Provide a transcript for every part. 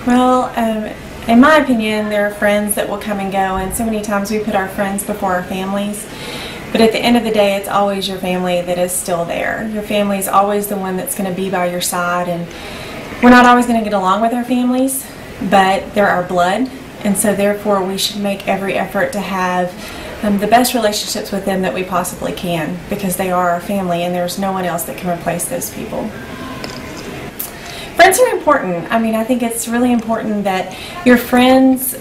Well, in my opinion, there are friends that will come and go, and so many times we put our friends before our families. But at the end of the day, it's always your family that is still there. Your family is always the one that's going to be by your side, and we're not always going to get along with our families, but they're our blood, and so therefore we should make every effort to have the best relationships with them that we possibly can, because they are our family and there's no one else that can replace those people. Friends are important. I think it's really important that your friends,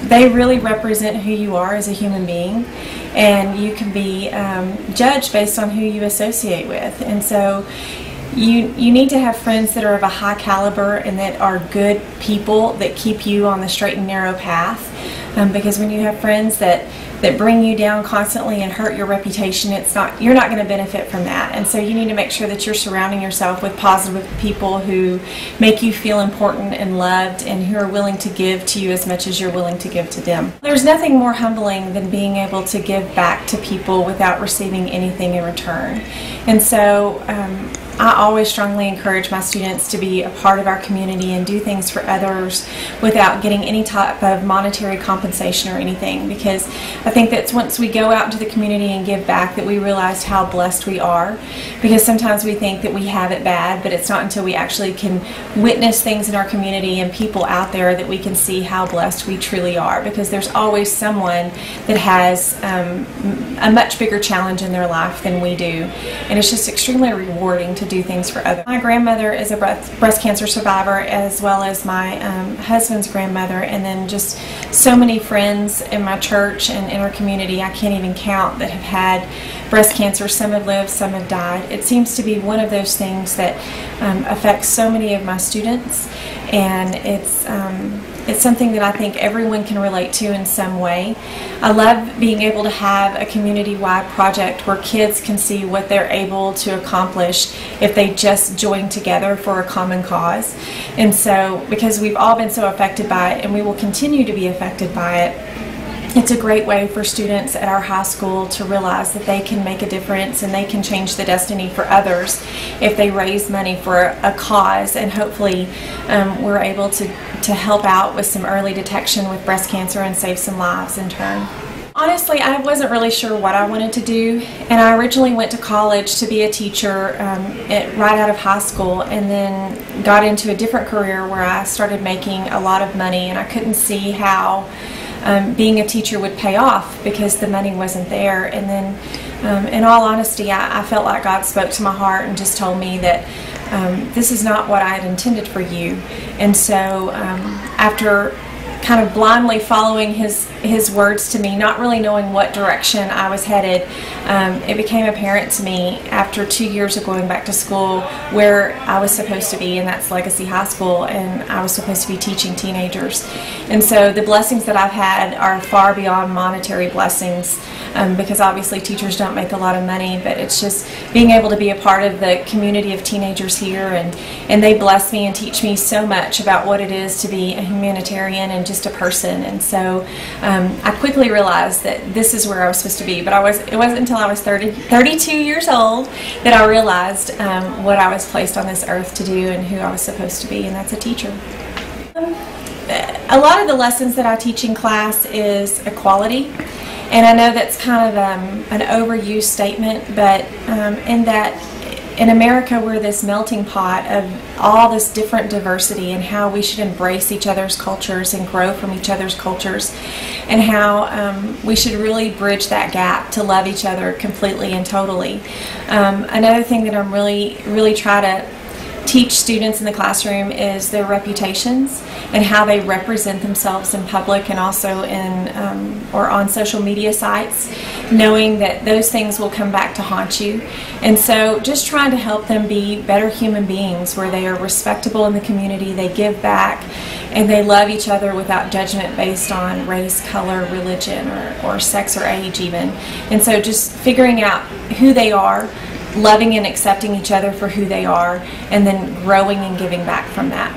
they really represent who you are as a human being, and you can be judged based on who you associate with. And so you need to have friends that are of a high caliber and that are good people that keep you on the straight and narrow path, because when you have friends that bring you down constantly and hurt your reputation, you're not going to benefit from that. And so you need to make sure that you're surrounding yourself with positive people who make you feel important and loved, and who are willing to give to you as much as you're willing to give to them. There's nothing more humbling than being able to give back to people without receiving anything in return. And so I always strongly encourage my students to be a part of our community and do things for others without getting any type of monetary compensation or anything, because I think that once we go out into the community and give back that we realize how blessed we are, because sometimes we think that we have it bad, but it's not until we actually can witness things in our community and people out there that we can see how blessed we truly are, because there's always someone that has a much bigger challenge in their life than we do, and it's just extremely rewarding to do things for others. My grandmother is a breast cancer survivor, as well as my husband's grandmother, and then just so many friends in my church and in our community I can't even count that have had breast cancer. Some have lived, some have died. It seems to be one of those things that affects so many of my students, and it's something that I think everyone can relate to in some way. I love being able to have a community-wide project where kids can see what they're able to accomplish if they just join together for a common cause. And so, because we've all been so affected by it and we will continue to be affected by it, it's a great way for students at our high school to realize that they can make a difference and they can change the destiny for others if they raise money for a cause, and hopefully we're able to help out with some early detection with breast cancer and save some lives in turn. Honestly, I wasn't really sure what I wanted to do, and I originally went to college to be a teacher right out of high school, and then got into a different career where I started making a lot of money, and I couldn't see how being a teacher would pay off because the money wasn't there. And then in all honesty, I felt like God spoke to my heart and just told me that this is not what I had intended for you. And so after kind of blindly following his words to me, not really knowing what direction I was headed, it became apparent to me after 2 years of going back to school where I was supposed to be, and that's Legacy High School, and I was supposed to be teaching teenagers. And so the blessings that I've had are far beyond monetary blessings, because obviously teachers don't make a lot of money, but it's just being able to be a part of the community of teenagers here, and they bless me and teach me so much about what it is to be a humanitarian and just a person. And so I quickly realized that this is where I was supposed to be, but it wasn't until I was 32 years old that I realized what I was placed on this earth to do and who I was supposed to be, and that's a teacher. A lot of the lessons that I teach in class is equality, and I know that's kind of an overused statement, but in that in America we're this melting pot of all this different diversity, and how we should embrace each other's cultures and grow from each other's cultures, and how we should really bridge that gap to love each other completely and totally. Another thing that I'm really try to teach students in the classroom is their reputations and how they represent themselves in public and also in or on social media sites, knowing that those things will come back to haunt you. And so just trying to help them be better human beings where they are respectable in the community, they give back, and they love each other without judgment based on race, color, religion, or sex or age even. And so just figuring out who they are, loving and accepting each other for who they are, and then growing and giving back from that.